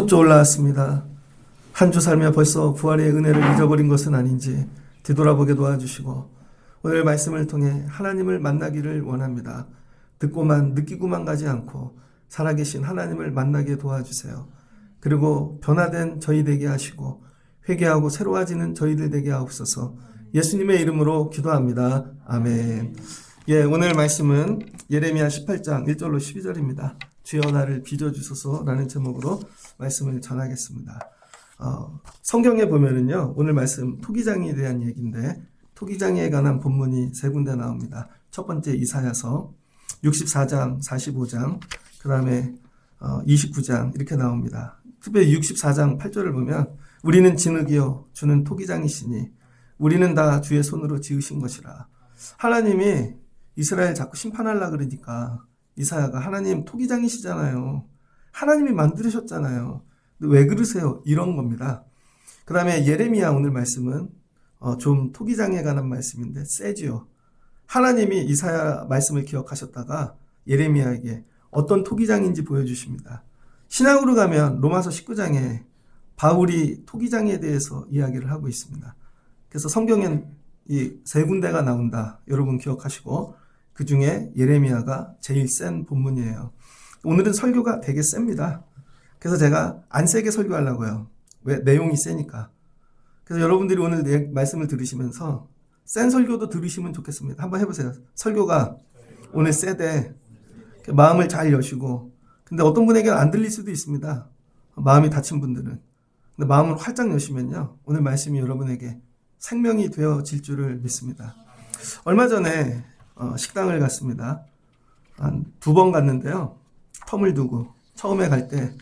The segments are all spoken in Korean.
첫 주 올라왔습니다. 한 주 살며 벌써 부활의 은혜를 잊어버린 것은 아닌지 뒤돌아보게 도와주시고 오늘 말씀을 통해 하나님을 만나기를 원합니다. 듣고만 느끼고만 가지 않고 살아계신 하나님을 만나게 도와주세요. 그리고 변화된 저희 되게 하시고 회개하고 새로워지는 저희들 되게 하옵소서. 예수님의 이름으로 기도합니다. 아멘. 오늘 말씀은 예레미야 18장 1절로 12절입니다. 주여 나를 빚어주소서라는 제목으로 말씀을 전하겠습니다. 성경에 보면은요, 오늘 말씀 토기장에 대한 얘기인데 토기장에 관한 본문이 세 군데 나옵니다. 첫 번째 이사야서 64장, 45장, 그 다음에 29장 이렇게 나옵니다. 특별히 64장 8절을 보면 우리는 진흙이요 주는 토기장이시니 우리는 다 주의 손으로 지으신 것이라. 하나님이 이스라엘 자꾸 심판하려고 그러니까 이사야가 하나님 토기장이시잖아요. 하나님이 만드셨잖아요. 왜 그러세요? 이런 겁니다. 그 다음에 예레미야 오늘 말씀은 좀 토기장에 관한 말씀인데 세지요. 하나님이 이사야 말씀을 기억하셨다가 예레미야에게 어떤 토기장인지 보여주십니다. 신약으로 가면 로마서 19장에 바울이 토기장에 대해서 이야기를 하고 있습니다. 그래서 성경엔 이 세 군데가 나온다. 여러분 기억하시고 그 중에 예레미야가 제일 센 본문이에요. 오늘은 설교가 되게 셉니다. 그래서 제가 안 세게 설교하려고요. 왜? 내용이 세니까. 그래서 여러분들이 오늘 말씀을 들으시면서 센 설교도 들으시면 좋겠습니다. 한번 해보세요. 설교가 오늘 세대 마음을 잘 여시고, 근데 어떤 분에게는 안 들릴 수도 있습니다. 마음이 다친 분들은. 근데 마음을 활짝 여시면요, 오늘 말씀이 여러분에게 생명이 되어질 줄을 믿습니다. 얼마 전에 식당을 갔습니다. 한 2번 갔는데요. 텀을 두고 처음에 갈 때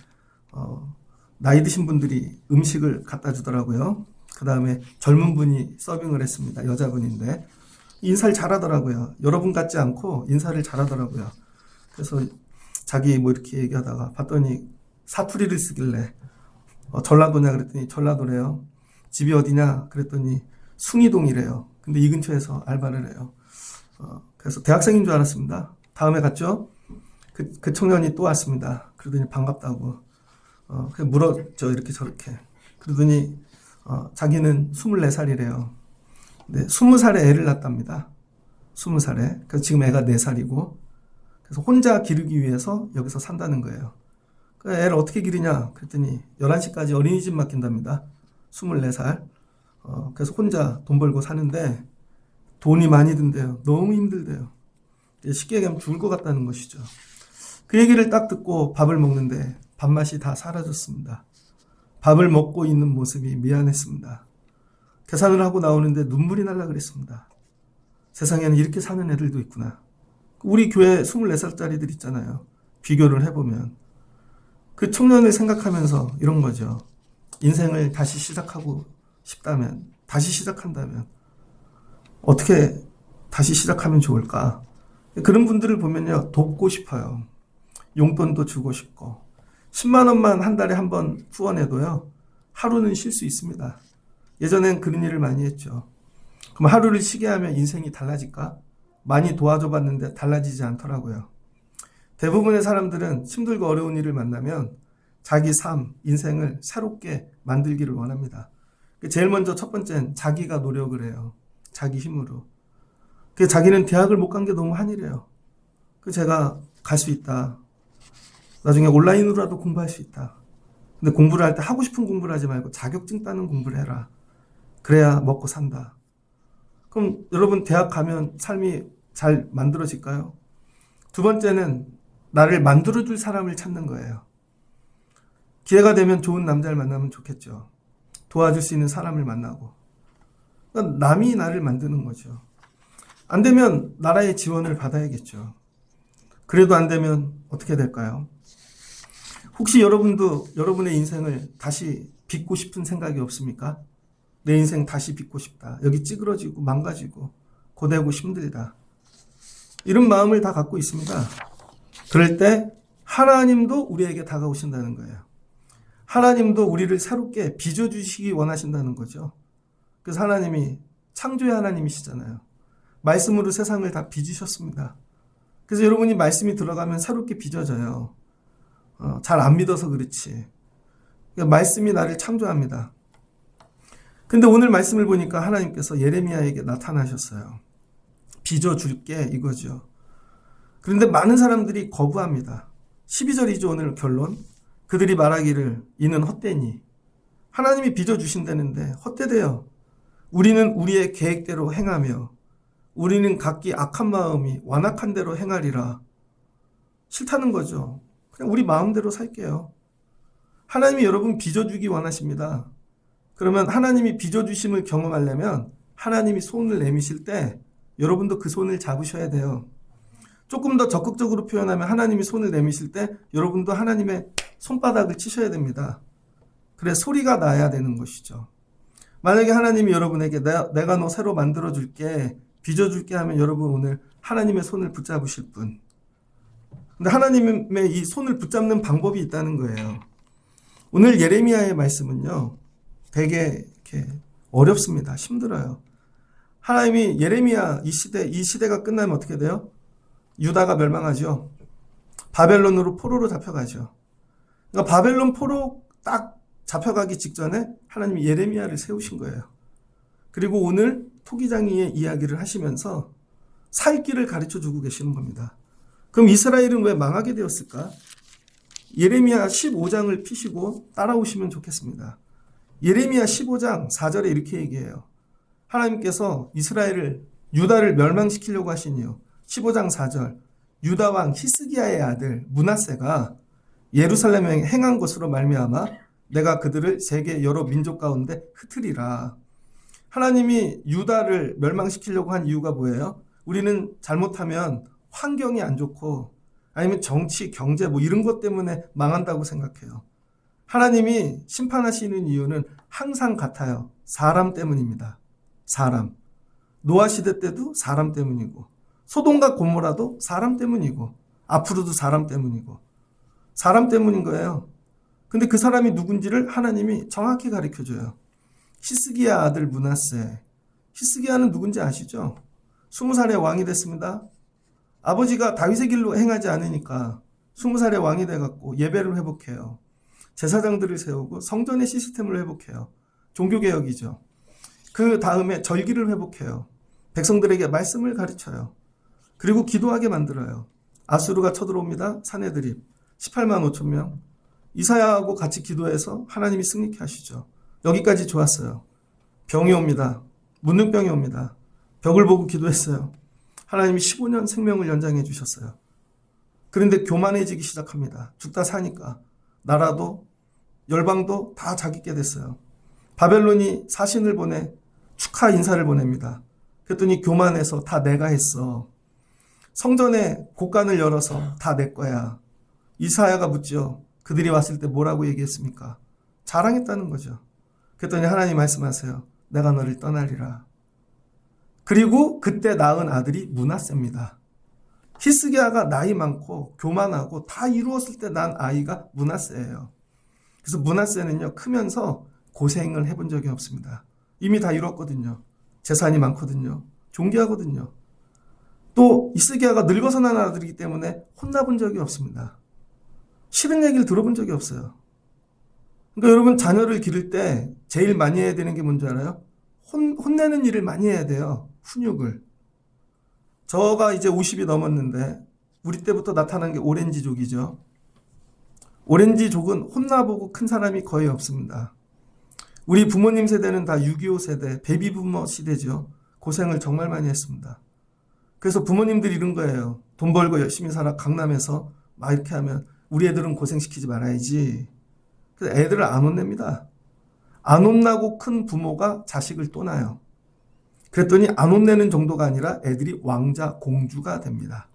나이 드신 분들이 음식을 갖다 주더라고요. 그 다음에 젊은 분이 서빙을 했습니다. 여자분인데 인사를 잘하더라고요. 여러분 같지 않고 인사를 잘하더라고요. 그래서 자기 뭐 이렇게 얘기하다가 봤더니 사투리를 쓰길래 전라도냐 그랬더니 전라도래요. 집이 어디냐 그랬더니 숭이동이래요. 근데 이 근처에서 알바를 해요. 그래서 대학생인 줄 알았습니다. 다음에 갔죠. 그 청년이 또 왔습니다. 그러더니 반갑다고 그냥 물었죠. 이렇게 저렇게. 그러더니 자기는 24살이래요. 근데 20살에 애를 낳았답니다. 20살에. 그래서 지금 애가 4살이고 그래서 혼자 기르기 위해서 여기서 산다는 거예요. 그래서 애를 어떻게 기르냐 그랬더니 11시까지 어린이집 맡긴답니다. 24살. 그래서 혼자 돈 벌고 사는데 돈이 많이 든대요. 너무 힘들대요. 쉽게 얘기하면 죽을 것 같다는 것이죠. 그 얘기를 딱 듣고 밥을 먹는데 밥맛이 다 사라졌습니다. 밥을 먹고 있는 모습이 미안했습니다. 계산을 하고 나오는데 눈물이 날라 그랬습니다. 세상에는 이렇게 사는 애들도 있구나. 우리 교회 24살짜리들 있잖아요. 비교를 해보면. 그 청년을 생각하면서 이런 거죠. 인생을 다시 시작하고 싶다면, 다시 시작한다면 어떻게 다시 시작하면 좋을까? 그런 분들을 보면요, 돕고 싶어요. 용돈도 주고 싶고 10만 원만 한 달에 한 번 후원해도요, 하루는 쉴 수 있습니다. 예전엔 그런 일을 많이 했죠. 그럼 하루를 쉬게 하면 인생이 달라질까? 많이 도와줘 봤는데 달라지지 않더라고요. 대부분의 사람들은 힘들고 어려운 일을 만나면 자기 삶, 인생을 새롭게 만들기를 원합니다. 제일 먼저 첫 번째는 자기가 노력을 해요. 자기 힘으로. 자기는 대학을 못 간 게 너무 한이래요. 제가 갈 수 있다. 나중에 온라인으로라도 공부할 수 있다. 근데 공부를 할 때 하고 싶은 공부를 하지 말고 자격증 따는 공부를 해라. 그래야 먹고 산다. 그럼 여러분 대학 가면 삶이 잘 만들어질까요? 두 번째는 나를 만들어줄 사람을 찾는 거예요. 기회가 되면 좋은 남자를 만나면 좋겠죠. 도와줄 수 있는 사람을 만나고. 그러니까 남이 나를 만드는 거죠. 안 되면 나라의 지원을 받아야겠죠. 그래도 안 되면 어떻게 될까요? 혹시 여러분도 여러분의 인생을 다시 빚고 싶은 생각이 없습니까? 내 인생 다시 빚고 싶다. 여기 찌그러지고 망가지고 고되고 힘들다. 이런 마음을 다 갖고 있습니다. 그럴 때 하나님도 우리에게 다가오신다는 거예요. 하나님도 우리를 새롭게 빚어주시기 원하신다는 거죠. 그래서 하나님이 창조의 하나님이시잖아요. 말씀으로 세상을 다 빚으셨습니다. 그래서 여러분이 말씀이 들어가면 새롭게 빚어져요. 잘 안 믿어서 그렇지. 말씀이 나를 창조합니다. 근데 오늘 말씀을 보니까 하나님께서 예레미야에게 나타나셨어요. 빚어줄게 이거죠. 그런데 많은 사람들이 거부합니다. 12절이죠 오늘 결론. 그들이 말하기를 이는 헛되니. 하나님이 빚어주신다는데 헛되대요. 우리는 우리의 계획대로 행하며 우리는 각기 악한 마음이 완악한 대로 행하리라. 싫다는 거죠. 그냥 우리 마음대로 살게요. 하나님이 여러분 빚어주기 원하십니다. 그러면 하나님이 빚어주심을 경험하려면 하나님이 손을 내미실 때 여러분도 그 손을 잡으셔야 돼요. 조금 더 적극적으로 표현하면 하나님이 손을 내미실 때 여러분도 하나님의 손바닥을 치셔야 됩니다. 그래 소리가 나야 되는 것이죠. 만약에 하나님이 여러분에게 내가 너 새로 만들어줄게, 빚어줄게 하면 여러분 오늘 하나님의 손을 붙잡으실 분. 근데 하나님의 이 손을 붙잡는 방법이 있다는 거예요. 오늘 예레미야의 말씀은요, 되게 이렇게 어렵습니다. 힘들어요. 하나님이 예레미야 이 시대가 끝나면 어떻게 돼요? 유다가 멸망하죠. 바벨론으로 포로로 잡혀가죠. 그러니까 바벨론 포로 딱 잡혀가기 직전에 하나님이 예레미야를 세우신 거예요. 그리고 오늘 토기장이의 이야기를 하시면서 살 길을 가르쳐 주고 계시는 겁니다. 그럼 이스라엘은 왜 망하게 되었을까? 예레미야 15장을 피시고 따라오시면 좋겠습니다. 예레미야 15장 4절에 이렇게 얘기해요. 하나님께서 유다를 멸망시키려고 하신 이유. 15장 4절. 유다 왕 히스기야의 아들 므낫세가 예루살렘에 행한 것으로 말미암아 내가 그들을 세계 여러 민족 가운데 흩으리라. 하나님이 유다를 멸망시키려고 한 이유가 뭐예요? 우리는 잘못하면 환경이 안 좋고 아니면 정치, 경제 뭐 이런 것 때문에 망한다고 생각해요. 하나님이 심판하시는 이유는 항상 같아요. 사람 때문입니다. 사람. 노아 시대 때도 사람 때문이고 소돔과 고모라도 사람 때문이고 앞으로도 사람 때문이고 사람 때문인 거예요. 근데 그 사람이 누군지를 하나님이 정확히 가르쳐줘요. 히스기야 아들 므낫세. 히스기야는 누군지 아시죠? 20살에 왕이 됐습니다. 아버지가 다윗의 길로 행하지 않으니까 20살에 왕이 돼갖고 예배를 회복해요. 제사장들을 세우고 성전의 시스템을 회복해요. 종교개혁이죠. 그 다음에 절기를 회복해요. 백성들에게 말씀을 가르쳐요. 그리고 기도하게 만들어요. 아수르가 쳐들어옵니다. 사내들이 18만 5천 명. 이사야하고 같이 기도해서 하나님이 승리케 하시죠. 여기까지 좋았어요. 병이 옵니다. 문둥병이 옵니다. 벽을 보고 기도했어요. 하나님이 15년 생명을 연장해 주셨어요. 그런데 교만해지기 시작합니다. 죽다 사니까. 나라도 열방도 다 자기께 됐어요. 바벨론이 사신을 보내 축하 인사를 보냅니다. 그랬더니 교만해서 다 내가 했어. 성전에 곳간을 열어서 다 내 거야. 이사야가 묻죠. 그들이 왔을 때 뭐라고 얘기했습니까? 자랑했다는 거죠. 그랬더니 하나님 말씀하세요. 내가 너를 떠나리라. 그리고 그때 낳은 아들이 므낫세입니다. 히스기야가 나이 많고 교만하고 다 이루었을 때 난 아이가 므낫세예요. 그래서 므낫세는요 크면서 고생을 해본 적이 없습니다. 이미 다 이뤘거든요. 재산이 많거든요. 존귀하거든요. 또 히스기야가 늙어서 난 아들이기 때문에 혼나본 적이 없습니다. 싫은 얘기를 들어본 적이 없어요. 그러니까 여러분 자녀를 기를 때 제일 많이 해야 되는 게 뭔지 알아요? 혼내는 일을 많이 해야 돼요. 훈육을. 저가 이제 50이 넘었는데 우리 때부터 나타난 게 오렌지족이죠. 오렌지족은 혼나보고 큰 사람이 거의 없습니다. 우리 부모님 세대는 다 6.25 세대, 베이비부머 시대죠. 고생을 정말 많이 했습니다. 그래서 부모님들이 이런 거예요. 돈 벌고 열심히 살아 강남에서 막 이렇게 하면 우리 애들은 고생시키지 말아야지. 그래서 애들을 안 혼냅니다. 안 혼나고 큰 부모가 자식을 또 낳아요. 그랬더니 안 혼내는 정도가 아니라 애들이 왕자, 공주가 됩니다.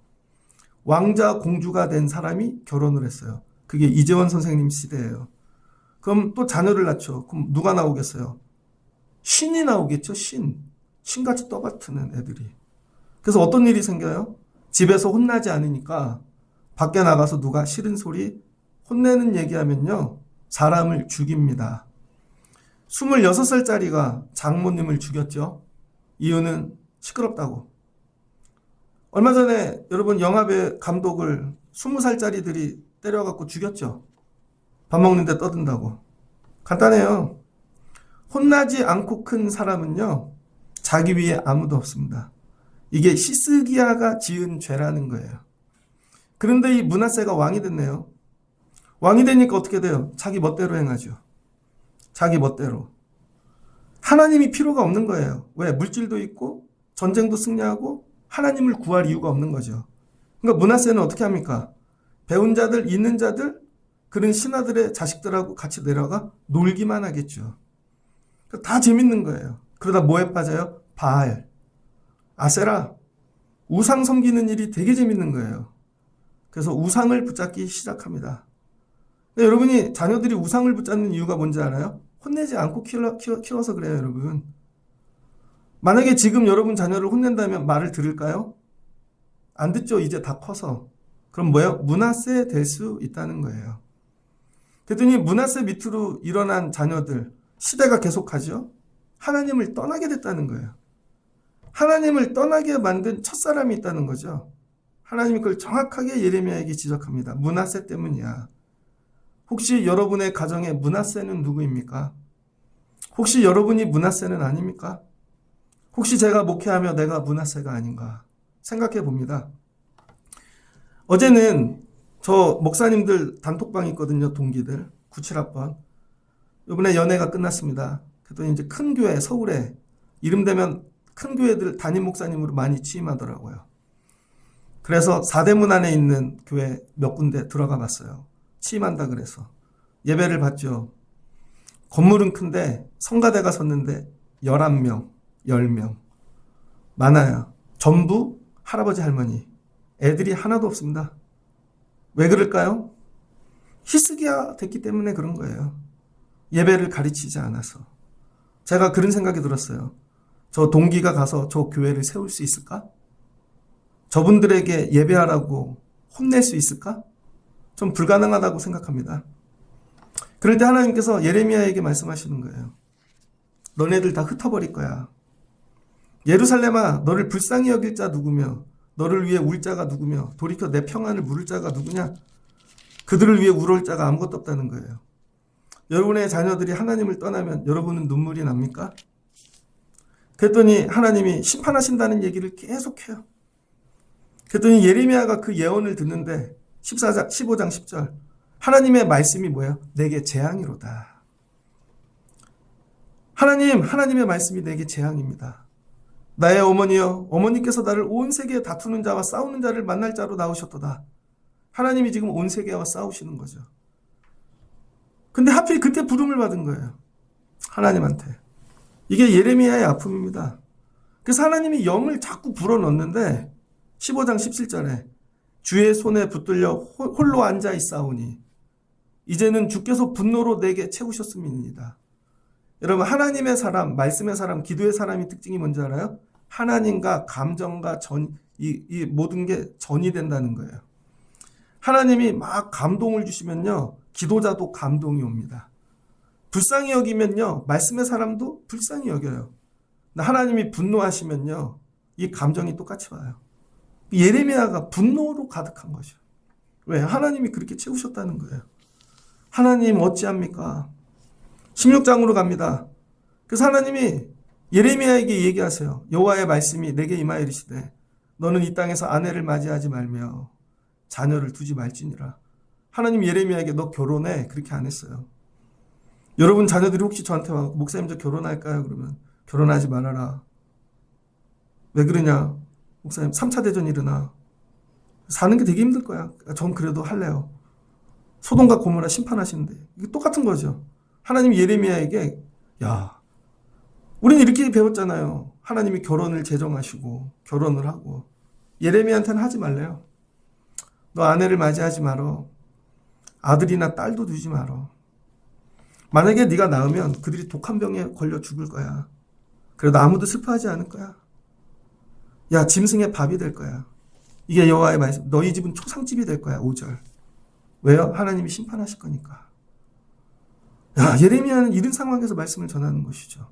왕자, 공주가 된 사람이 결혼을 했어요. 그게 이재원 선생님 시대예요. 그럼 또 자녀를 낳죠. 그럼 누가 나오겠어요? 신이 나오겠죠. 신같이 떠받드는 애들이. 그래서 어떤 일이 생겨요? 집에서 혼나지 않으니까 밖에 나가서 누가 싫은 소리, 혼내는 얘기하면요. 사람을 죽입니다. 26살짜리가 장모님을 죽였죠. 이유는 시끄럽다고. 얼마 전에 여러분 영화배 감독을 20살짜리들이 때려갖고 죽였죠. 밥 먹는데 떠든다고. 간단해요. 혼나지 않고 큰 사람은요, 자기 위에 아무도 없습니다. 이게 히스기야가 지은 죄라는 거예요. 그런데 이 므낫세가 왕이 됐네요. 왕이 되니까 어떻게 돼요? 자기 멋대로 행하죠. 자기 멋대로. 하나님이 필요가 없는 거예요. 왜? 물질도 있고 전쟁도 승리하고 하나님을 구할 이유가 없는 거죠. 그러니까 므낫세는 어떻게 합니까? 배운 자들, 있는 자들, 그런 신하들의 자식들하고 같이 내려가 놀기만 하겠죠. 다 재밌는 거예요. 그러다 뭐에 빠져요? 바알, 아세라, 우상 섬기는 일이 되게 재밌는 거예요. 그래서 우상을 붙잡기 시작합니다. 여러분이 자녀들이 우상을 붙잡는 이유가 뭔지 알아요? 혼내지 않고 키워서 그래요, 여러분. 만약에 지금 여러분 자녀를 혼낸다면 말을 들을까요? 안 듣죠, 이제 다 커서. 그럼 뭐예요? 므낫세 될 수 있다는 거예요. 그랬더니 므낫세 밑으로 일어난 자녀들, 시대가 계속하죠? 하나님을 떠나게 됐다는 거예요. 하나님을 떠나게 만든 첫사람이 있다는 거죠. 하나님이 그걸 정확하게 예레미야에게 지적합니다. 므낫세 때문이야. 혹시 여러분의 가정에 므낫세는 누구입니까? 혹시 여러분이 므낫세는 아닙니까? 혹시 제가 목회하며 내가 므낫세가 아닌가 생각해 봅니다. 어제는 저 목사님들 단톡방이 있거든요. 동기들 97학번. 이번에 연회가 끝났습니다. 그랬더니 이제 큰 교회 서울에 이름 되면 큰 교회들 담임 목사님으로 많이 취임하더라고요. 그래서 4대문 안에 있는 교회 몇 군데 들어가 봤어요. 취임한다 그래서. 예배를 봤죠. 건물은 큰데 성가대가 섰는데 11명, 10명. 많아요. 전부 할아버지 할머니. 애들이 하나도 없습니다. 왜 그럴까요? 히스기야 됐기 때문에 그런 거예요. 예배를 가르치지 않아서. 제가 그런 생각이 들었어요. 저 동기가 가서 저 교회를 세울 수 있을까? 저분들에게 예배하라고 혼낼 수 있을까? 좀 불가능하다고 생각합니다. 그럴 때 하나님께서 예레미야에게 말씀하시는 거예요. 너네들 다 흩어버릴 거야. 예루살렘아, 너를 불쌍히 여길 자 누구며 너를 위해 울 자가 누구며 돌이켜 내 평안을 물을 자가 누구냐? 그들을 위해 울을 자가 아무것도 없다는 거예요. 여러분의 자녀들이 하나님을 떠나면 여러분은 눈물이 납니까? 그랬더니 하나님이 심판하신다는 얘기를 계속해요. 그랬더니 예레미야가 그 예언을 듣는데 15장 10절 하나님의 말씀이 뭐예요? 내게 재앙이로다. 하나님의 말씀이 내게 재앙입니다. 나의 어머니여, 어머니께서 나를 온 세계에 다투는 자와 싸우는 자를 만날 자로 나오셨도다. 하나님이 지금 온 세계와 싸우시는 거죠. 근데 하필 그때 부름을 받은 거예요. 하나님한테. 이게 예레미야의 아픔입니다. 그래서 하나님이 영을 자꾸 불어넣는데 15장 17절에 주의 손에 붙들려 홀로 앉아 있사오니 이제는 주께서 분노로 내게 채우셨음이니이다. 여러분 하나님의 사람, 말씀의 사람, 기도의 사람이 특징이 뭔지 알아요? 하나님과 감정과 이 모든 게 전이 된다는 거예요. 하나님이 막 감동을 주시면요. 기도자도 감동이 옵니다. 불쌍히 여기면요. 말씀의 사람도 불쌍히 여겨요. 하나님이 분노하시면요. 이 감정이 똑같이 와요. 예레미야가 분노로 가득한 거죠. 왜? 하나님이 그렇게 채우셨다는 거예요. 하나님 어찌합니까? 16장으로 갑니다. 그래서 하나님이 예레미야에게 얘기하세요. 여호와의 말씀이 내게 임하여 이르시되 너는 이 땅에서 아내를 맞이하지 말며 자녀를 두지 말지니라. 하나님 예레미야에게 너 결혼해. 그렇게 안 했어요. 여러분 자녀들이 혹시 저한테 와 목사님 저 결혼할까요? 그러면 결혼하지 말아라. 왜 그러냐? 목사님 3차 대전 일어나. 사는 게 되게 힘들 거야. 전 그래도 할래요. 소돔과 고모라 심판하시는데 이게 똑같은 거죠. 하나님이 예레미야에게 야 우리는 이렇게 배웠잖아요. 하나님이 결혼을 제정하시고 결혼을 하고 예레미야한테는 하지 말래요. 너 아내를 맞이하지 말어. 아들이나 딸도 두지 말어. 만약에 네가 낳으면 그들이 독한 병에 걸려 죽을 거야. 그래도 아무도 슬퍼하지 않을 거야. 야 짐승의 밥이 될 거야. 이게 여호와의 말씀. 너희 집은 초상집이 될 거야. 5절. 왜요? 하나님이 심판하실 거니까. 야 예레미야는 이런 상황에서 말씀을 전하는 것이죠.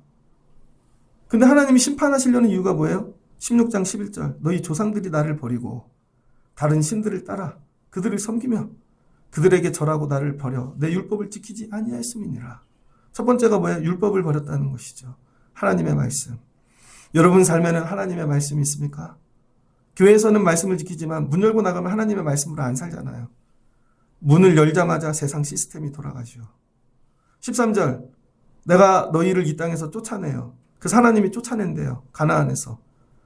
근데 하나님이 심판하시려는 이유가 뭐예요? 16장 11절. 너희 조상들이 나를 버리고 다른 신들을 따라 그들을 섬기며 그들에게 절하고 나를 버려 내 율법을 지키지 아니하였음이니라. 첫 번째가 뭐예요? 율법을 버렸다는 것이죠. 하나님의 말씀. 여러분 삶에는 하나님의 말씀이 있습니까? 교회에서는 말씀을 지키지만 문 열고 나가면 하나님의 말씀으로 안 살잖아요. 문을 열자마자 세상 시스템이 돌아가죠. 13절 내가 너희를 이 땅에서 쫓아내요. 그래서 하나님이 쫓아낸대요. 가나안에서.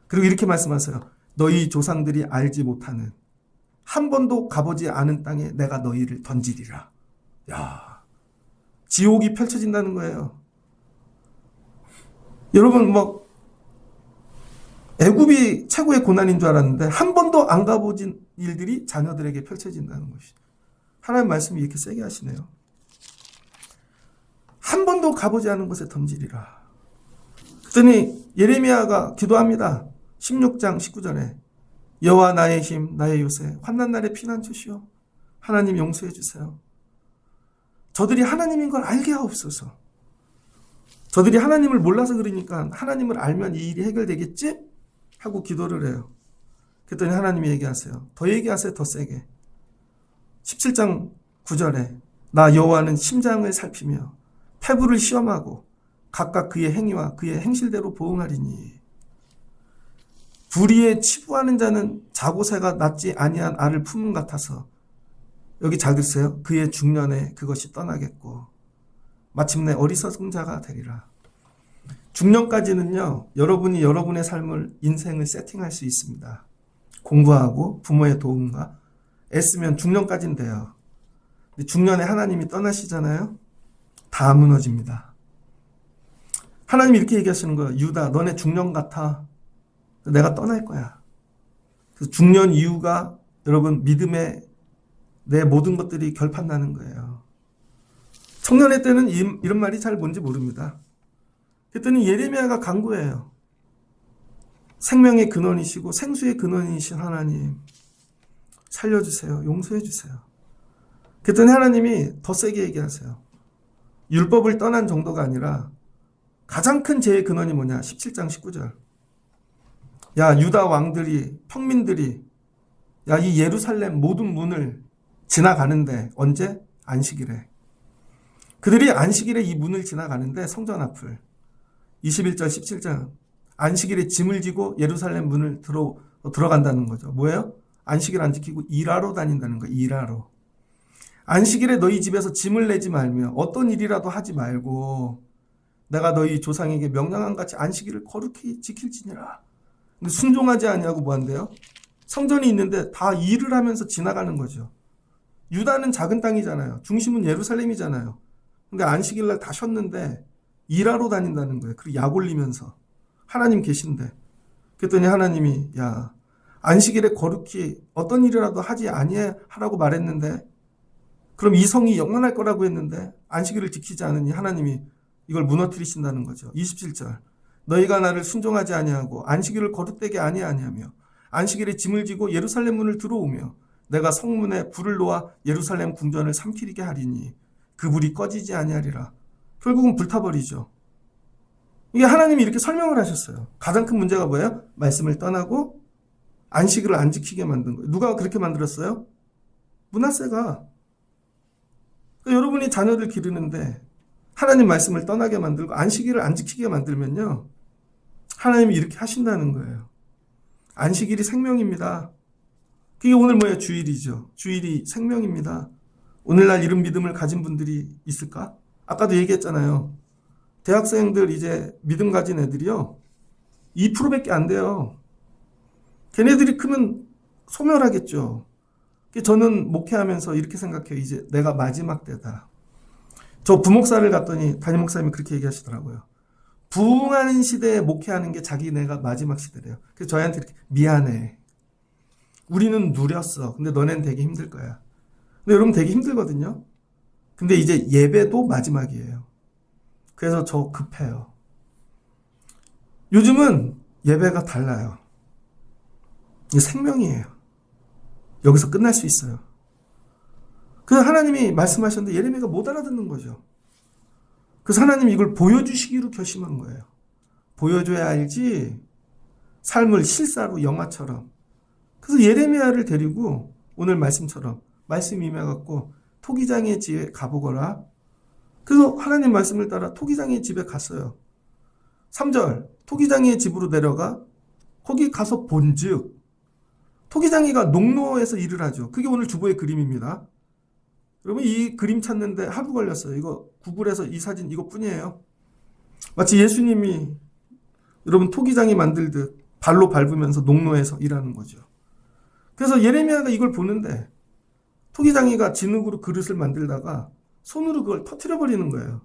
그리고 이렇게 말씀하세요. 너희 조상들이 알지 못하는 한 번도 가보지 않은 땅에 내가 너희를 던지리라. 야, 지옥이 펼쳐진다는 거예요. 여러분 애굽이 최고의 고난인 줄 알았는데 한 번도 안 가보진 일들이 자녀들에게 펼쳐진다는 것이. 하나님 말씀이 이렇게 세게 하시네요. 한 번도 가보지 않은 곳에 던지리라. 그랬더니 예레미야가 기도합니다. 16장 19절에 여호와 나의 힘 나의 요새 환난 날의 피난처시오. 하나님 용서해 주세요. 저들이 하나님인 걸 알게 하옵소서. 저들이 하나님을 몰라서 그러니까 하나님을 알면 이 일이 해결되겠지? 하고 기도를 해요. 그랬더니 하나님이 얘기하세요. 더 얘기하세요. 더 세게. 17장 9절에 나 여호와는 심장을 살피며 태부를 시험하고 각각 그의 행위와 그의 행실대로 보응하리니 불의에 치부하는 자는 자고새가 낳지 아니한 알을 품은 같아서 여기 잘 들으세요. 그의 중년에 그것이 떠나겠고 마침내 어리석은 자가 되리라. 중년까지는요. 여러분이 여러분의 삶을 인생을 세팅할 수 있습니다. 공부하고 부모의 도움과 애쓰면 중년까지는 돼요. 근데 중년에 하나님이 떠나시잖아요. 다 무너집니다. 하나님이 이렇게 얘기하시는 거예요. 유다 너네 중년 같아. 내가 떠날 거야. 그래서 중년 이후가 여러분 믿음의 내 모든 것들이 결판나는 거예요. 청년의 때는 이런 말이 잘 뭔지 모릅니다. 그랬더니 예레미야가 간구해요. 생명의 근원이시고 생수의 근원이신 하나님 살려주세요. 용서해주세요. 그랬더니 하나님이 더 세게 얘기하세요. 율법을 떠난 정도가 아니라 가장 큰 죄의 근원이 뭐냐? 17장 19절. 야 유다 왕들이 평민들이 야 이 예루살렘 모든 문을 지나가는데 언제? 안식일에. 그들이 안식일에 이 문을 지나가는데 성전 앞을 21절 17절 안식일에 짐을 지고 예루살렘 문을 들어간다는 거죠. 뭐예요? 안식일 안 지키고 일하러 다닌다는 거예요. 일하러. 안식일에 너희 집에서 짐을 내지 말며 어떤 일이라도 하지 말고 내가 너희 조상에게 명령한 같이 안식일을 거룩히 지킬지니라. 근데 순종하지 아니하고 뭐 한대요? 성전이 있는데 다 일을 하면서 지나가는 거죠. 유다는 작은 땅이잖아요. 중심은 예루살렘이잖아요. 근데 안식일날 다 쉬었는데 일하러 다닌다는 거예요. 그리고 약 올리면서. 하나님 계신데. 그랬더니 하나님이 야 안식일에 거룩히 어떤 일이라도 하지 아니하라고 말했는데 그럼 이 성이 영원할 거라고 했는데 안식일을 지키지 않으니 하나님이 이걸 무너뜨리신다는 거죠. 27절 너희가 나를 순종하지 아니하고 안식일을 거룩되게 아니하며 안식일에 짐을 지고 예루살렘 문을 들어오며 내가 성문에 불을 놓아 예루살렘 궁전을 삼키리게 하리니 그 불이 꺼지지 아니하리라. 결국은 불타버리죠. 이게 하나님이 이렇게 설명을 하셨어요. 가장 큰 문제가 뭐예요? 말씀을 떠나고 안식일을 안 지키게 만든 거예요. 누가 그렇게 만들었어요? 므낫세가. 그러니까 여러분이 자녀들 기르는데 하나님 말씀을 떠나게 만들고 안식일을 안 지키게 만들면요. 하나님이 이렇게 하신다는 거예요. 안식일이 생명입니다. 그게 오늘 뭐예요? 주일이죠. 주일이 생명입니다. 오늘날 이런 믿음을 가진 분들이 있을까? 아까도 얘기했잖아요. 대학생들 이제 믿음 가진 애들이요. 2%밖에 안 돼요. 걔네들이 크면 소멸하겠죠. 저는 목회하면서 이렇게 생각해요. 이제 내가 마지막 때다. 저 부목사를 갔더니 담임 목사님이 그렇게 얘기하시더라고요. 부흥하는 시대에 목회하는 게 자기네가 마지막 시대래요. 그래서 저희한테 이렇게 미안해. 우리는 누렸어. 근데 너넨 되게 힘들 거야. 근데 여러분 되게 힘들거든요. 근데 이제 예배도 마지막이에요. 그래서 저 급해요. 요즘은 예배가 달라요. 이게 생명이에요. 여기서 끝날 수 있어요. 그래서 하나님이 말씀하셨는데 예레미야가 못 알아듣는 거죠. 그래서 하나님이 이걸 보여주시기로 결심한 거예요. 보여줘야 알지 삶을 실사로 영화처럼. 그래서 예레미야를 데리고 오늘 말씀처럼 말씀 임해갖고 토기장의 지에 가보거라. 그래서 하나님 말씀을 따라 토기장의 집에 갔어요. 3절, 토기장의 집으로 내려가 거기 가서 본즉, 토기장이가 농로에서 일을 하죠. 그게 오늘 주보의 그림입니다. 여러분, 이 그림 찾는데 하루 걸렸어요. 이거 구글에서 이 사진 이것뿐이에요. 마치 예수님이 여러분 토기장이 만들듯 발로 밟으면서 농로에서 일하는 거죠. 그래서 예레미야가 이걸 보는데 토기장이가 진흙으로 그릇을 만들다가 손으로 그걸 터뜨려 버리는 거예요.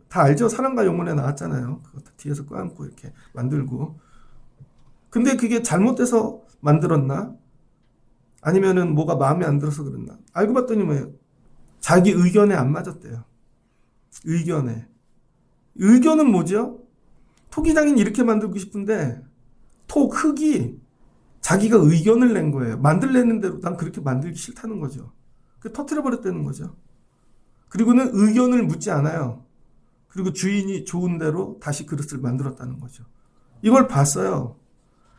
다 알죠? 사랑과 영혼에 나왔잖아요. 그거 뒤에서 껴안고 이렇게 만들고. 근데 그게 잘못돼서 만들었나? 아니면은 뭐가 마음에 안 들어서 그랬나? 알고 봤더니 뭐예요? 자기 의견에 안 맞았대요. 의견에. 의견은 뭐죠? 토기장인 이렇게 만들고 싶은데 흙이 자기가 의견을 낸 거예요. 만들려는 대로 난 그렇게 만들기 싫다는 거죠. 그 터뜨려 버렸다는 거죠. 그리고는 의견을 묻지 않아요. 그리고 주인이 좋은 대로 다시 그릇을 만들었다는 거죠. 이걸 봤어요.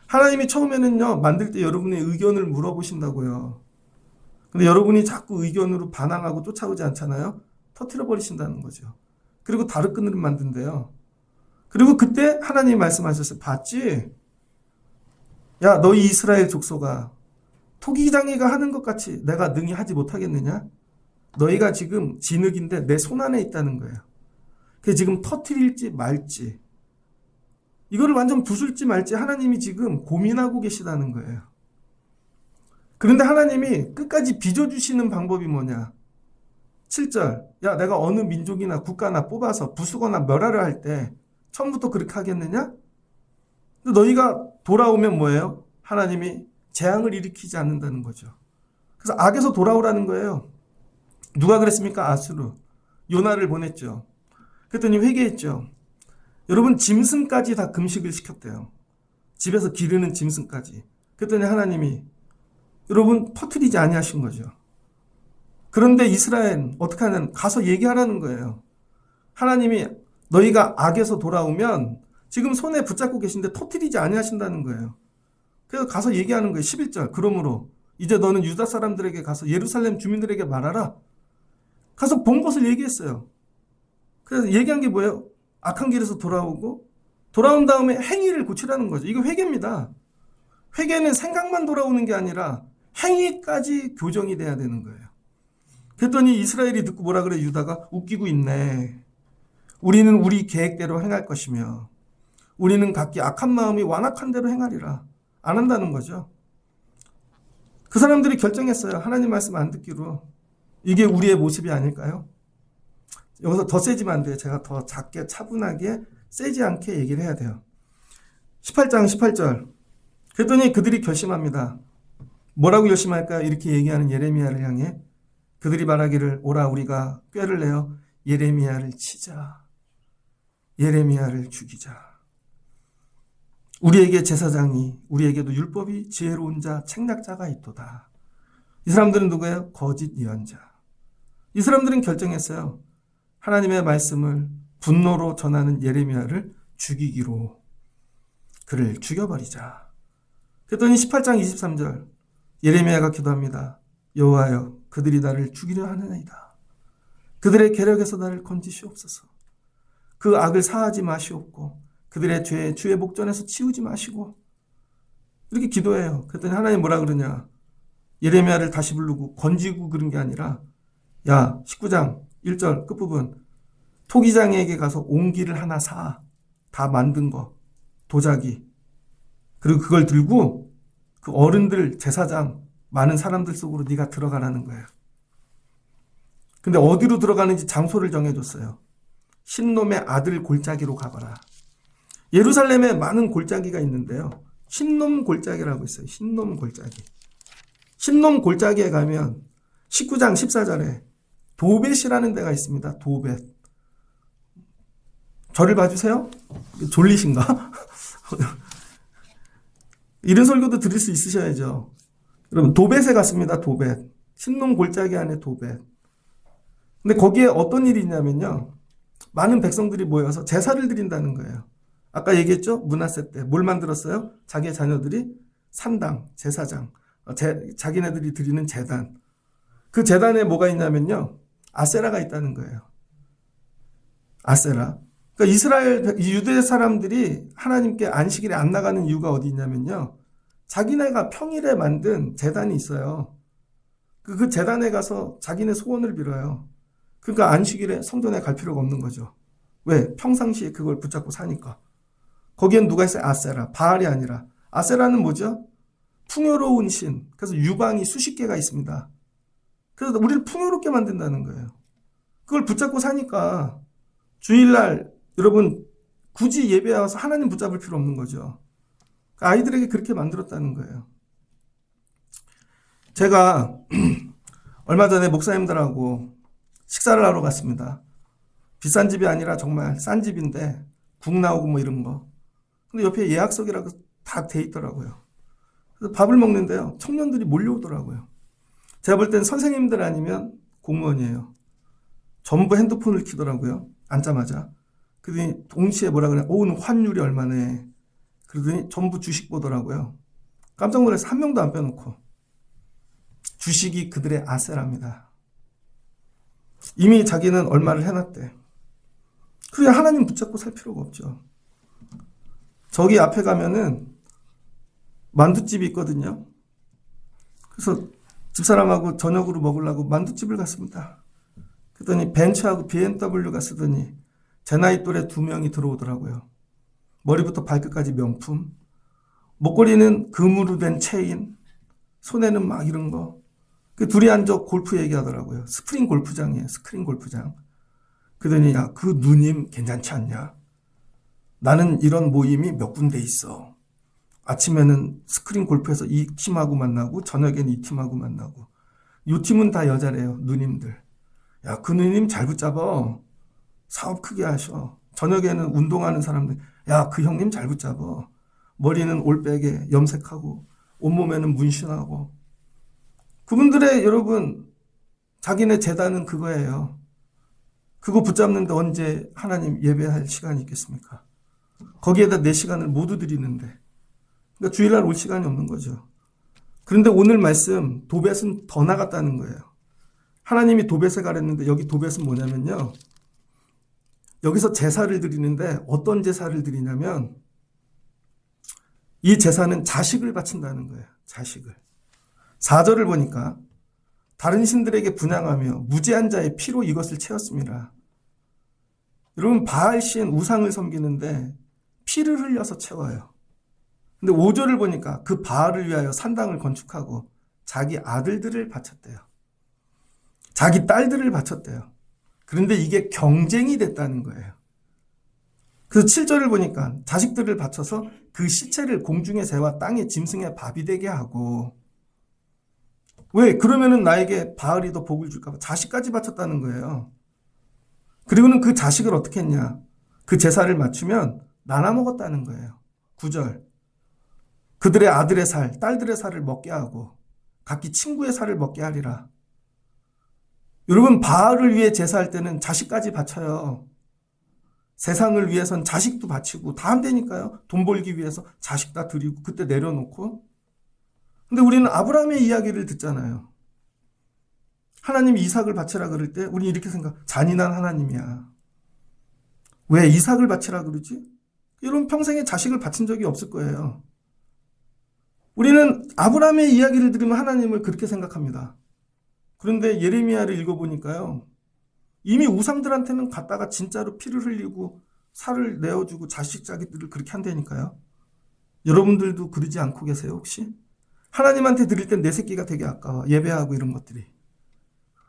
하나님이 처음에는요, 만들 때 여러분의 의견을 물어보신다고요. 근데 여러분이 자꾸 의견으로 반항하고 쫓아오지 않잖아요? 터뜨려 버리신다는 거죠. 그리고 다릇그늘을 만든대요. 그리고 그때 하나님이 말씀하셨어요. 봤지? 야, 너희 이스라엘 족속아, 토기장이가 하는 것 같이 내가 능히 하지 못하겠느냐? 너희가 지금 진흙인데 내 손 안에 있다는 거예요. 그게 지금 터뜨릴지 말지, 이거를 완전 부술지 말지 하나님이 지금 고민하고 계시다는 거예요. 그런데 하나님이 끝까지 빚어주시는 방법이 뭐냐? 7절, 야, 내가 어느 민족이나 국가나 뽑아서 부수거나 멸하려 할 때 처음부터 그렇게 하겠느냐? 근데 너희가 돌아오면 뭐예요? 하나님이 재앙을 일으키지 않는다는 거죠. 그래서 악에서 돌아오라는 거예요. 누가 그랬습니까? 아수르. 요나를 보냈죠. 그랬더니 회개했죠. 여러분, 짐승까지 다 금식을 시켰대요. 집에서 기르는 짐승까지. 그랬더니 하나님이 여러분 퍼뜨리지 아니하신 거죠. 그런데 이스라엘 어떻게 하냐면 가서 얘기하라는 거예요. 하나님이 너희가 악에서 돌아오면 지금 손에 붙잡고 계신데 터뜨리지 아니하신다는 거예요. 그래서 가서 얘기하는 거예요. 11절. 그러므로 이제 너는 유다 사람들에게 가서 예루살렘 주민들에게 말하라. 가서 본 것을 얘기했어요. 그래서 얘기한 게 뭐예요? 악한 길에서 돌아오고 돌아온 다음에 행위를 고치라는 거죠. 이거 회개입니다. 회개는 생각만 돌아오는 게 아니라 행위까지 교정이 돼야 되는 거예요. 그랬더니 이스라엘이 듣고 뭐라 그래? 유다가 웃기고 있네. 우리는 우리 계획대로 행할 것이며 우리는 각기 악한 마음이 완악한 대로 행하리라. 안 한다는 거죠. 그 사람들이 결정했어요. 하나님 말씀 안 듣기로. 이게 우리의 모습이 아닐까요? 여기서 더 세지면 안 돼요. 제가 더 작게 차분하게 세지 않게 얘기를 해야 돼요. 18장 18절. 그랬더니 그들이 결심합니다. 뭐라고 결심할까요? 이렇게 얘기하는 예레미야를 향해 그들이 말하기를 오라 우리가 꾀를 내어 예레미야를 치자. 예레미야를 죽이자. 우리에게 제사장이 우리에게도 율법이 지혜로운 자 책략자가 있도다. 이 사람들은 누구예요? 거짓 예언자. 이 사람들은 결정했어요. 하나님의 말씀을 분노로 전하는 예레미야를 죽이기로. 그를 죽여버리자. 그랬더니 18장 23절 예레미야가 기도합니다. 여호와여 그들이 나를 죽이려 하느니이다. 그들의 계략에서 나를 건지시옵소서. 그 악을 사하지 마시옵고 그들의 죄 주의 목전에서 치우지 마시고. 이렇게 기도해요. 그랬더니 하나님 뭐라 그러냐? 예레미야를 다시 부르고 건지고 그런 게 아니라 야 19장 1절 끝부분 토기장에게 가서 옹기를 하나 사. 다 만든 거 도자기. 그리고 그걸 들고 그 어른들 제사장 많은 사람들 속으로 네가 들어가라는 거예요. 근데 어디로 들어가는지 장소를 정해줬어요. 신놈의 아들 골짜기로 가거라. 예루살렘에 많은 골짜기가 있는데요. 신놈 골짜기라고 있어요. 신놈 골짜기. 신놈 골짜기에 가면 19장 14절에 도벳이라는 데가 있습니다. 도벳. 저를 봐주세요. 졸리신가? 이런 설교도 들을 수 있으셔야죠. 여러분 도벳에 갔습니다. 도벳. 신놈 골짜기 안에 도벳. 근데 거기에 어떤 일이 있냐면요. 많은 백성들이 모여서 제사를 드린다는 거예요. 아까 얘기했죠? 므낫세 때 뭘 만들었어요? 자기의 자녀들이 산당, 제사장, 자기네들이 드리는 제단. 그 제단에 뭐가 있냐면요. 아세라가 있다는 거예요. 아세라. 그러니까 이스라엘 유대 사람들이 하나님께 안식일에 안 나가는 이유가 어디 있냐면요. 자기네가 평일에 만든 제단이 있어요. 그 제단에 가서 자기네 소원을 빌어요. 그러니까 안식일에 성전에 갈 필요가 없는 거죠. 왜? 평상시에 그걸 붙잡고 사니까. 거기엔 누가 있어요? 아세라. 바알이 아니라. 아세라는 뭐죠? 풍요로운 신. 그래서 유방이 수십 개가 있습니다. 그래서 우리를 풍요롭게 만든다는 거예요. 그걸 붙잡고 사니까 주일날 여러분 굳이 예배에 와서 하나님 붙잡을 필요 없는 거죠. 아이들에게 그렇게 만들었다는 거예요. 제가 얼마 전에 목사님들하고 식사를 하러 갔습니다. 비싼 집이 아니라 정말 싼 집인데 국 나오고 뭐 이런 거. 근데 옆에 예약석이라고 다 돼 있더라고요. 그래서 밥을 먹는데요. 청년들이 몰려오더라고요. 제가 볼 땐 선생님들 아니면 공무원이에요. 전부 핸드폰을 켜더라고요. 앉자마자. 그러더니 동시에 뭐라 그래? 오늘 환율이 얼마네. 그러더니 전부 주식 보더라고요. 깜짝 놀라서 한 명도 안 빼놓고. 주식이 그들의 아세랍니다. 이미 자기는 얼마를 해놨대. 그게 하나님 붙잡고 살 필요가 없죠. 저기 앞에 가면은 만두집이 있거든요. 그래서 집사람하고 저녁으로 먹으려고 만두집을 갔습니다. 그랬더니 벤츠하고 BMW가 쓰더니 제 나이 또래 2명이 들어오더라고요. 머리부터 발끝까지 명품, 목걸이는 금으로 된 체인, 손에는 막 이런 거. 그 둘이 앉아 골프 얘기하더라고요. 스프링 골프장이에요. 스크린 골프장. 그러더니 야, 그 누님 괜찮지 않냐? 나는 이런 모임이 몇 군데 있어. 아침에는 스크린 골프에서 이 팀하고 만나고 저녁에는 이 팀하고 만나고. 이 팀은 다 여자래요. 누님들. 야, 그 누님 잘 붙잡아. 사업 크게 하셔. 저녁에는 운동하는 사람들. 야, 그 형님 잘 붙잡아. 머리는 올백에 염색하고 온몸에는 문신하고. 그분들의 여러분 자기네 재단은 그거예요. 그거 붙잡는데 언제 하나님 예배할 시간이 있겠습니까? 거기에다 내 시간을 모두 드리는데. 그러니까 주일날 올 시간이 없는 거죠. 그런데 오늘 말씀 도벳은 더 나갔다는 거예요. 하나님이 도벳에 가랬는데 여기 도벳은 뭐냐면요. 여기서 제사를 드리는데 어떤 제사를 드리냐면 이 제사는 자식을 바친다는 거예요. 자식을. 4절을 보니까 다른 신들에게 분향하며 무죄한 자의 피로 이것을 채웠습니다. 여러분 바알 신 우상을 섬기는데 피를 흘려서 채워요. 근데 5절을 보니까 그 바알을 위하여 산당을 건축하고 자기 아들들을 바쳤대요. 자기 딸들을 바쳤대요. 그런데 이게 경쟁이 됐다는 거예요. 그래서 7절을 보니까 자식들을 바쳐서 그 시체를 공중의 새와 땅의 짐승의 밥이 되게 하고 왜? 그러면은 나에게 바알이 더 복을 줄까 봐 자식까지 바쳤다는 거예요. 그리고는 그 자식을 어떻게 했냐? 그 제사를 맞추면 나눠 먹었다는 거예요. 9절. 그들의 아들의 살, 딸들의 살을 먹게 하고 각기 친구의 살을 먹게 하리라. 여러분 바알을 위해 제사할 때는 자식까지 바쳐요. 세상을 위해선 자식도 바치고 다 한다니까요. 돈 벌기 위해서 자식 다 드리고 그때 내려놓고. 근데 우리는 아브라함의 이야기를 듣잖아요. 하나님이 이삭을 바치라 그럴 때 우리는 이렇게 생각, 잔인한 하나님이야. 왜 이삭을 바치라 그러지? 여러분 평생에 자식을 바친 적이 없을 거예요. 우리는 아브라함의 이야기를 들으면 하나님을 그렇게 생각합니다. 그런데 예레미야를 읽어보니까요. 이미 우상들한테는 갔다가 진짜로 피를 흘리고 살을 내어주고 자식 자기들을 그렇게 한다니까요. 여러분들도 그러지 않고 계세요 혹시? 하나님한테 드릴 땐 내 새끼가 되게 아까워. 예배하고 이런 것들이.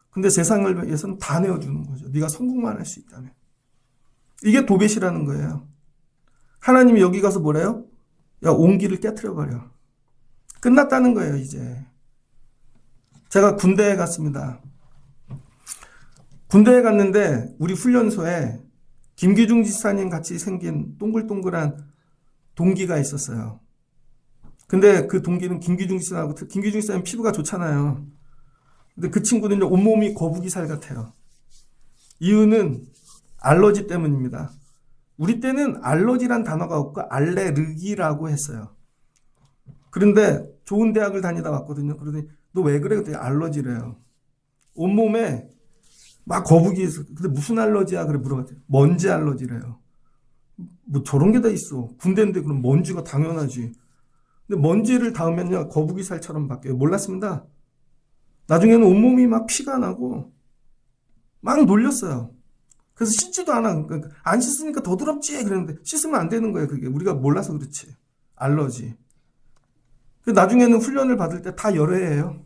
근데 세상을 위해서는 다 내어주는 거죠. 네가 성공만 할 수 있다면. 이게 도벳이라는 거예요. 하나님이 여기 가서 뭐래요? 야, 온기를 깨트려버려. 끝났다는 거예요 이제. 제가 군대에 갔습니다. 군대에 갔는데 우리 훈련소에 김기중 지사님 같이 생긴 동글동글한 동기가 있었어요. 근데 그 동기는 김기중 지사하고 김기중 지사님 피부가 좋잖아요. 근데 그 친구는 온몸이 거북이살 같아요. 이유는 알러지 때문입니다. 우리 때는 알러지란 단어가 없고 알레르기라고 했어요. 그런데 좋은 대학을 다니다 왔거든요. 그러더니 너 왜 그래? 그랬더니 알러지래요. 온몸에 막 거북이 있어. 근데 무슨 알러지야? 그래 물어봤더니 먼지 알러지래요. 뭐 저런 게 다 있어. 군대인데 그럼 먼지가 당연하지. 근데 먼지를 닿으면요 거북이 살처럼 바뀌어요. 몰랐습니다. 나중에는 온몸이 막 피가 나고 막 놀렸어요. 그래서 씻지도 않아. 그러니까 안 씻으니까 더 더럽지 그랬는데 씻으면 안 되는 거예요. 그게 우리가 몰라서 그렇지. 알러지. 나중에는 훈련을 받을 때 다 열애예요.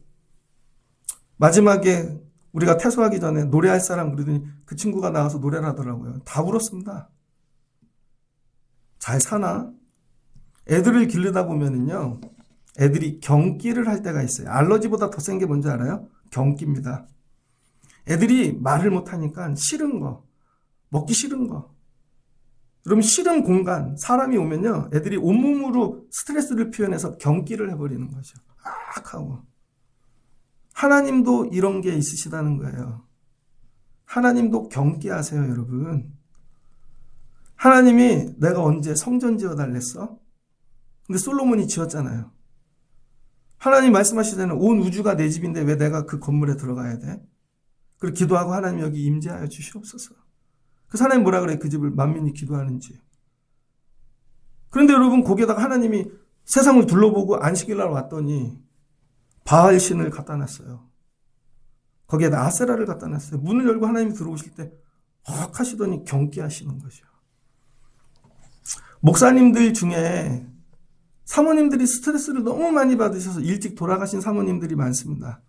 마지막에 우리가 퇴소하기 전에 노래할 사람 그러더니 그 친구가 나와서 노래를 하더라고요. 다 울었습니다. 잘 사나? 애들을 기르다 보면은요, 애들이 경기를 할 때가 있어요. 알러지보다 더 센 게 뭔지 알아요? 경기입니다. 애들이 말을 못하니까 싫은 거, 먹기 싫은 거. 그럼 싫은 공간, 사람이 오면요, 애들이 온몸으로 스트레스를 표현해서 경기를 해버리는 거죠. 악 하고. 하나님도 이런 게 있으시다는 거예요. 하나님도 경기하세요, 여러분. 하나님이 내가 언제 성전 지어달랬어? 근데 솔로몬이 지었잖아요. 하나님 말씀하시잖아요. 온 우주가 내 집인데 왜 내가 그 건물에 들어가야 돼? 그리고 기도하고 하나님 여기 임재하여 주시옵소서. 그래서 하나님 뭐라 그래? 그 집을 만민이 기도하는지. 그런데 여러분 거기에다가 하나님이 세상을 둘러보고 안식일 날 왔더니 바알 신을 갖다 놨어요. 거기에다 아세라를 갖다 놨어요. 문을 열고 하나님이 들어오실 때 헉 하시더니 경계하시는 거죠. 목사님들 중에 사모님들이 스트레스를 너무 많이 받으셔서 일찍 돌아가신 사모님들이 많습니다.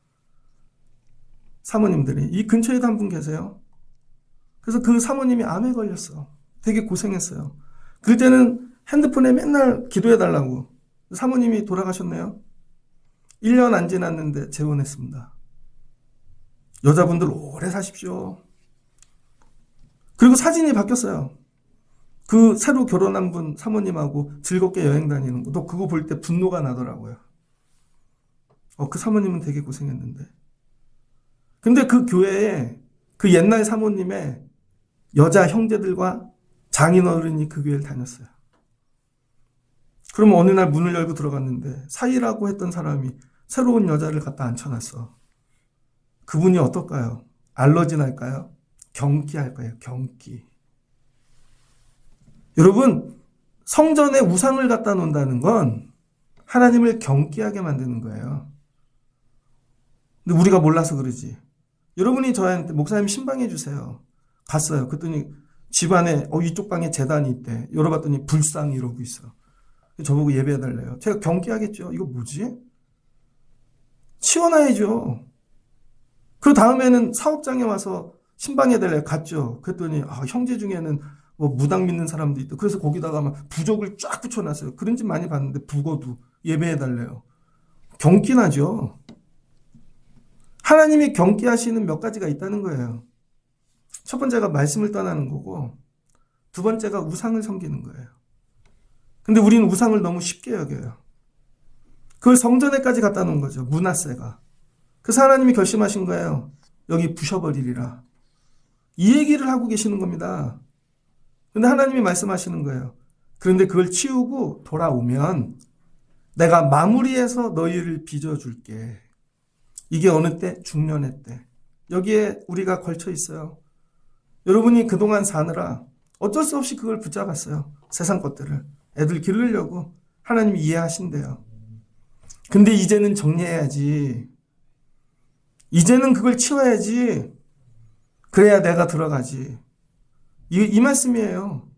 사모님들이. 이 근처에도 한 분 계세요. 그래서 그 사모님이 암에 걸렸어. 되게 고생했어요. 그때는 핸드폰에 맨날 기도해달라고. 사모님이 돌아가셨네요. 1년 안 지났는데 재혼했습니다. 여자분들 오래 사십시오. 그리고 사진이 바뀌었어요. 그 새로 결혼한 분 사모님하고 즐겁게 여행 다니는 거. 또 그거 볼 때 분노가 나더라고요. 그 사모님은 되게 고생했는데. 근데 그 교회에 그 옛날 사모님의 여자 형제들과 장인어른이 그 교회를 다녔어요. 그러면 어느 날 문을 열고 들어갔는데 사이라고 했던 사람이 새로운 여자를 갖다 앉혀놨어. 그분이 어떨까요? 알러지 날까요? 경기할 거예요. 경기. 여러분, 성전에 우상을 갖다 놓는다는 건 하나님을 경기하게 만드는 거예요. 근데 우리가 몰라서 그러지. 여러분이 저한테 목사님 신방해 주세요. 갔어요. 그랬더니 집안에 이쪽 방에 제단이 있대. 열어봤더니 불상이 이러고 있어. 저보고 예배해달래요. 제가 경기하겠죠. 이거 뭐지? 치워놔야죠. 그 다음에는 사업장에 와서 신방해달래요. 갔죠. 그랬더니 형제 중에는 뭐 무당 믿는 사람도 있고 그래서 거기다가 막 부적을 쫙 붙여놨어요. 그런 집 많이 봤는데 북어도 예배해달래요. 경기나죠. 하나님이 경기하시는 몇 가지가 있다는 거예요. 첫 번째가 말씀을 떠나는 거고 두 번째가 우상을 섬기는 거예요. 근데 우리는 우상을 너무 쉽게 여겨요. 그걸 성전에까지 갖다 놓은 거죠. 므낫세가. 그래서 하나님이 결심하신 거예요. 여기 부셔버리리라. 이 얘기를 하고 계시는 겁니다. 근데 하나님이 말씀하시는 거예요. 그런데 그걸 치우고 돌아오면 내가 마무리해서 너희를 빚어줄게. 이게 어느 때? 중년의 때. 여기에 우리가 걸쳐 있어요. 여러분이 그동안 사느라 어쩔 수 없이 그걸 붙잡았어요. 세상 것들을. 애들 기르려고 하나님이 이해하신대요. 근데 이제는 정리해야지. 이제는 그걸 치워야지. 그래야 내가 들어가지. 이 말씀이에요.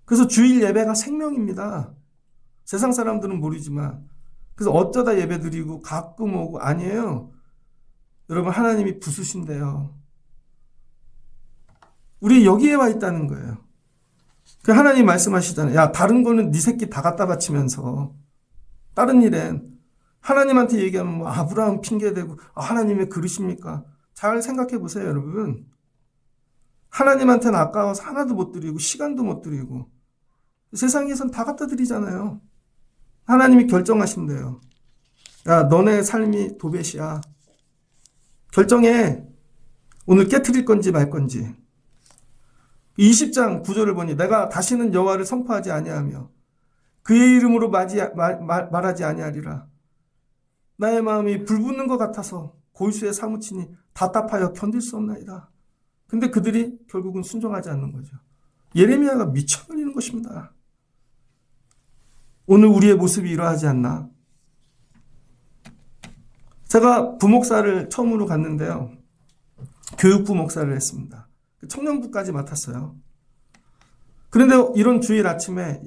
그래서 주일 예배가 생명입니다. 세상 사람들은 모르지만. 그래서 어쩌다 예배 드리고 가끔 오고 아니에요. 여러분 하나님이 부수신대요. 우리 여기에 와 있다는 거예요. 그 하나님 말씀하시잖아요. 야 다른 거는 네 새끼 다 갖다 바치면서 다른 일엔 하나님한테 얘기하면 뭐 아브라함 핑계대고 하나님의 그릇입니까? 잘 생각해 보세요 여러분. 하나님한테는 아까워서 하나도 못 드리고 시간도 못 드리고 세상에선 다 갖다 드리잖아요. 하나님이 결정하신대요. 야 너네 삶이 도벳이야. 결정해. 오늘 깨트릴 건지 말 건지. 20장 9절을 보니 내가 다시는 여호와를 선포하지 아니하며 그의 이름으로 말하지 아니하리라. 나의 마음이 불붙는 것 같아서 골수에 사무치니 답답하여 견딜 수 없나이다. 근데 그들이 결국은 순종하지 않는 거죠. 예레미야가 미쳐버리는 것입니다. 오늘 우리의 모습이 이러하지 않나? 제가 부목사를 처음으로 갔는데요. 교육부 목사를 했습니다. 청년부까지 맡았어요. 그런데 이런 주일 아침에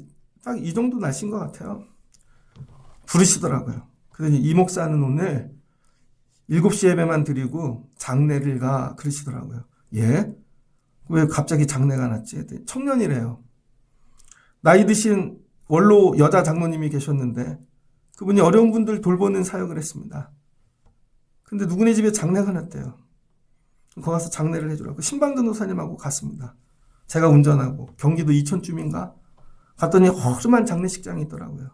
딱 이 정도 날씨인 것 같아요. 부르시더라고요. 그러니 이 목사는 오늘 7시 예배만 드리고 장례를 가 그러시더라고요. 예? 왜 갑자기 장례가 났지? 청년이래요. 나이 드신 원로 여자 장로님이 계셨는데 그분이 어려운 분들 돌보는 사역을 했습니다. 근데 누구네 집에 장례가 났대요. 거기 가서 장례를 해주라고 신방 전도사님하고 갔습니다. 제가 운전하고 경기도 이천쯤인가 갔더니 허름한 장례식장이 있더라고요.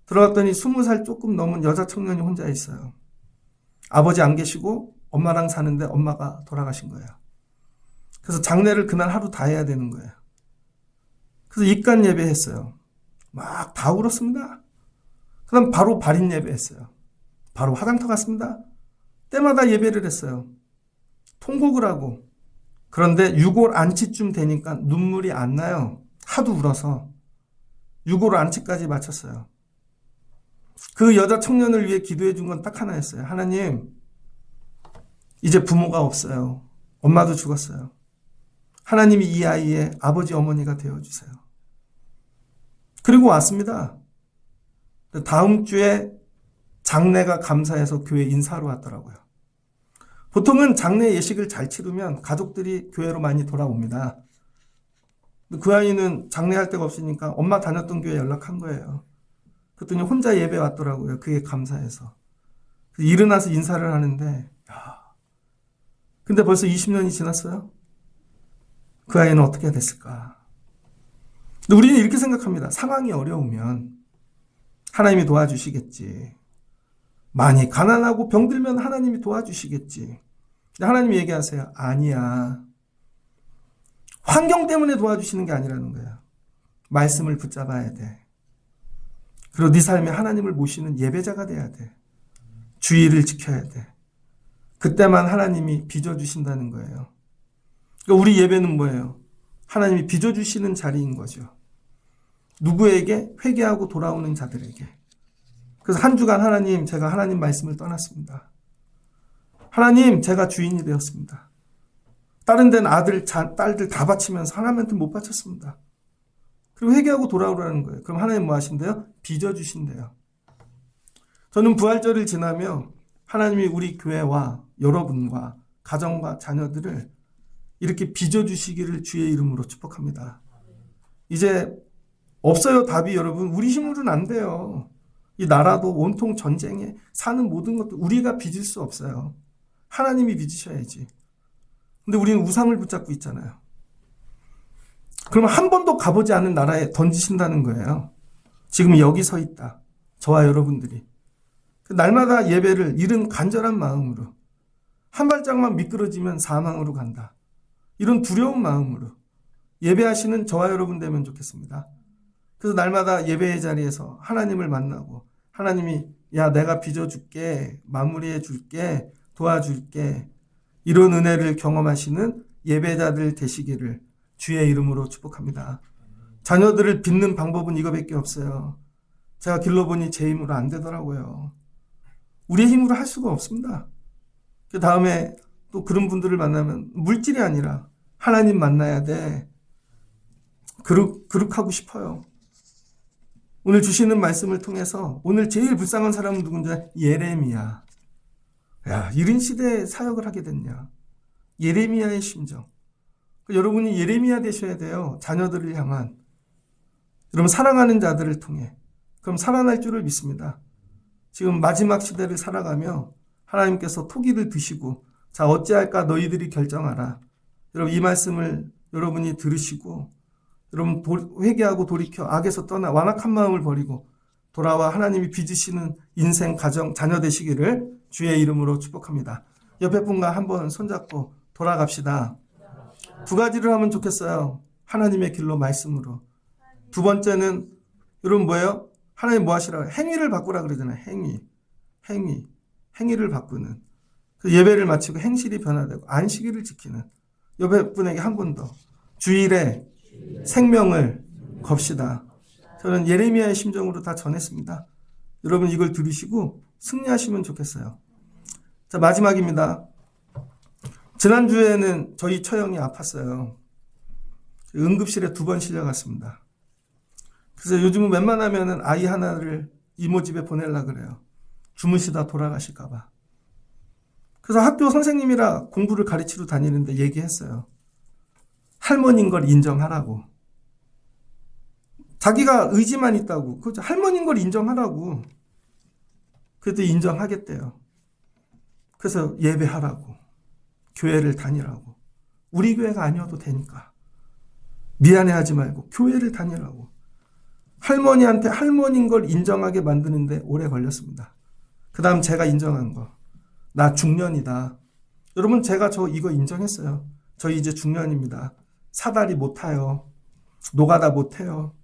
들어갔더니 20살 조금 넘은 여자 청년이 혼자 있어요. 아버지 안 계시고 엄마랑 사는데 엄마가 돌아가신 거예요. 그래서 장례를 그날 하루 다 해야 되는 거예요. 그래서 입간 예배했어요. 막 다 울었습니다. 그 다음 바로 발인 예배했어요. 바로 화장터 갔습니다. 때마다 예배를 했어요. 통곡을 하고. 그런데 6월 안치쯤 되니까 눈물이 안 나요. 하도 울어서. 6월 안치까지 마쳤어요. 그 여자 청년을 위해 기도해 준 건 딱 하나였어요. 하나님, 이제 부모가 없어요. 엄마도 죽었어요. 하나님이 이 아이의 아버지 어머니가 되어주세요. 그리고 왔습니다. 다음 주에 장례가 감사해서 교회 인사하러 왔더라고요. 보통은 장례 예식을 잘 치르면 가족들이 교회로 많이 돌아옵니다. 그 아이는 장례할 데가 없으니까 엄마 다녔던 교회 연락한 거예요. 그랬더니 혼자 예배 왔더라고요. 그게 감사해서. 일어나서 인사를 하는데 근데 벌써 20년이 지났어요. 그 아이는 어떻게 됐을까? 근데 우리는 이렇게 생각합니다. 상황이 어려우면 하나님이 도와주시겠지. 많이 가난하고 병들면 하나님이 도와주시겠지. 근데 하나님이 얘기하세요. 아니야. 환경 때문에 도와주시는 게 아니라는 거예요. 말씀을 붙잡아야 돼. 그리고 네 삶에 하나님을 모시는 예배자가 돼야 돼. 주의를 지켜야 돼. 그때만 하나님이 빚어주신다는 거예요. 그러니까 우리 예배는 뭐예요? 하나님이 빚어주시는 자리인 거죠. 누구에게? 회개하고 돌아오는 자들에게. 그래서 한 주간 하나님, 제가 하나님 말씀을 떠났습니다. 하나님, 제가 주인이 되었습니다. 다른 데는 아들, 딸들 다 바치면서 하나님한테 못 바쳤습니다. 그리고 회개하고 돌아오라는 거예요. 그럼 하나님 뭐 하신대요? 빚어주신대요. 저는 부활절을 지나며 하나님이 우리 교회와 여러분과 가정과 자녀들을 이렇게 빚어주시기를 주의 이름으로 축복합니다. 이제 없어요, 답이. 여러분. 우리 힘으로는 안 돼요. 이 나라도 온통 전쟁에 사는 모든 것도 우리가 빚을 수 없어요. 하나님이 빚으셔야지. 근데 우리는 우상을 붙잡고 있잖아요. 그러면 한 번도 가보지 않은 나라에 던지신다는 거예요. 지금 여기 서 있다. 저와 여러분들이. 날마다 예배를 이른 간절한 마음으로 한 발짝만 미끄러지면 사망으로 간다. 이런 두려운 마음으로 예배하시는 저와 여러분 되면 좋겠습니다. 그래서 날마다 예배의 자리에서 하나님을 만나고 하나님이 야 내가 빚어줄게, 마무리해 줄게, 도와줄게 이런 은혜를 경험하시는 예배자들 되시기를 주의 이름으로 축복합니다. 자녀들을 빚는 방법은 이거밖에 없어요. 제가 길러보니 제 힘으로 안 되더라고요. 우리의 힘으로 할 수가 없습니다. 그 다음에 또 그런 분들을 만나면 물질이 아니라 하나님 만나야 돼. 그룩하고 싶어요. 오늘 주시는 말씀을 통해서 오늘 제일 불쌍한 사람은 누군지 예레미야. 야, 이런 시대에 사역을 하게 됐냐. 예레미야의 심정. 여러분이 예레미야 되셔야 돼요. 자녀들을 향한. 여러분 사랑하는 자들을 통해. 그럼 살아날 줄을 믿습니다. 지금 마지막 시대를 살아가며 하나님께서 토기를 드시고 자 어찌할까 너희들이 결정하라. 여러분 이 말씀을 여러분이 들으시고 여러분 회개하고 돌이켜 악에서 떠나 완악한 마음을 버리고 돌아와 하나님이 빚으시는 인생, 가정, 자녀 되시기를 주의 이름으로 축복합니다. 옆에 분과 한번 손잡고 돌아갑시다. 두 가지를 하면 좋겠어요. 하나님의 길로 말씀으로. 두 번째는 여러분 뭐예요? 하나님 뭐 하시라고? 행위를 바꾸라 그러잖아요. 행위를 바꾸는. 예배를 마치고 행실이 변화되고 안식일을 지키는 여러분에게 한 번 더 주일에 생명을 겁시다. 저는 예레미야의 심정으로 다 전했습니다. 여러분 이걸 들으시고 승리하시면 좋겠어요. 자, 마지막입니다. 지난주에는 저희 처형이 아팠어요. 응급실에 2번 실려갔습니다. 그래서 요즘은 웬만하면 아이 하나를 이모 집에 보내려고 그래요. 주무시다 돌아가실까봐. 그래서 학교 선생님이라 공부를 가르치러 다니는데 얘기했어요. 할머니인 걸 인정하라고. 자기가 의지만 있다고. 그렇죠. 할머니인 걸 인정하라고. 그래도 인정하겠대요. 그래서 예배하라고. 교회를 다니라고. 우리 교회가 아니어도 되니까. 미안해하지 말고 교회를 다니라고. 할머니한테 할머니인 걸 인정하게 만드는데 오래 걸렸습니다. 그 다음 제가 인정한 거. 나 중년이다. 여러분 제가 이거 인정했어요. 저 이제 중년입니다. 사다리 못 타요. 노가다 못 해요.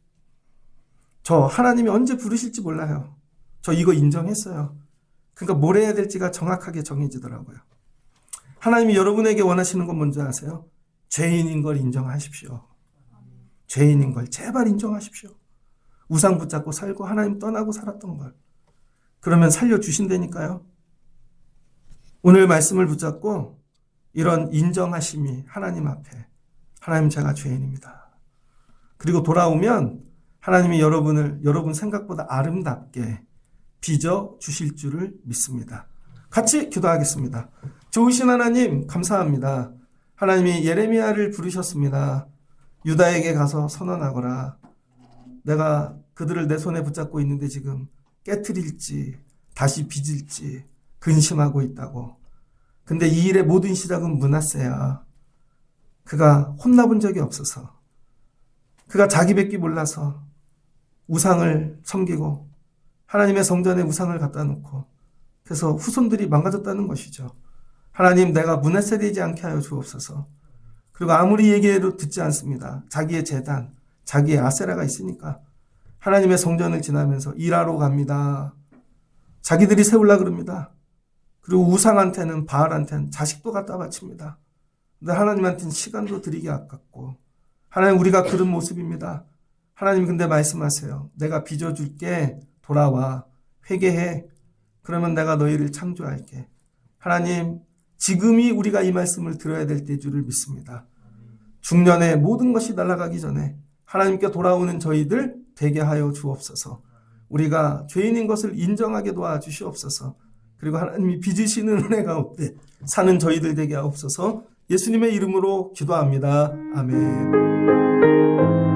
저 하나님이 언제 부르실지 몰라요. 저 이거 인정했어요. 그러니까 뭘 해야 될지가 정확하게 정해지더라고요. 하나님이 여러분에게 원하시는 건 뭔지 아세요? 죄인인 걸 인정하십시오. 죄인인 걸 제발 인정하십시오. 우상 붙잡고 살고 하나님 떠나고 살았던 걸. 그러면 살려주신다니까요. 오늘 말씀을 붙잡고 이런 인정하심이 하나님 앞에 하나님 제가 죄인입니다. 그리고 돌아오면 하나님이 여러분 생각보다 아름답게 빚어 주실 줄을 믿습니다. 같이 기도하겠습니다. 좋으신 하나님 감사합니다. 하나님이 예레미야를 부르셨습니다. 유다에게 가서 선언하거라. 내가 그들을 내 손에 붙잡고 있는데 지금 깨트릴지 다시 빚을지 근심하고 있다고. 근데 이 일의 모든 시작은 므낫세야. 그가 혼나본 적이 없어서 그가 자기밖에 몰라서 우상을 섬기고 하나님의 성전에 우상을 갖다 놓고 그래서 후손들이 망가졌다는 것이죠. 하나님 내가 므낫세 되지 않게 하여 주옵소서. 그리고 아무리 얘기해도 듣지 않습니다. 자기의 제단, 자기의 아세라가 있으니까 하나님의 성전을 지나면서 일하러 갑니다. 자기들이 세우려고 그럽니다. 그리고 우상한테는 바알한테는 자식도 갖다 바칩니다. 근데 하나님한테는 시간도 드리기 아깝고 하나님 우리가 그런 모습입니다. 하나님 근데 말씀하세요. 내가 빚어줄게. 돌아와. 회개해. 그러면 내가 너희를 창조할게. 하나님 지금이 우리가 이 말씀을 들어야 될 때 줄을 믿습니다. 중년에 모든 것이 날아가기 전에 하나님께 돌아오는 저희들 되게 하여 주옵소서. 우리가 죄인인 것을 인정하게 도와주시옵소서. 그리고 하나님이 빚으시는 은혜 가운데 사는 저희들 되게 하옵소서. 예수님의 이름으로 기도합니다. 아멘.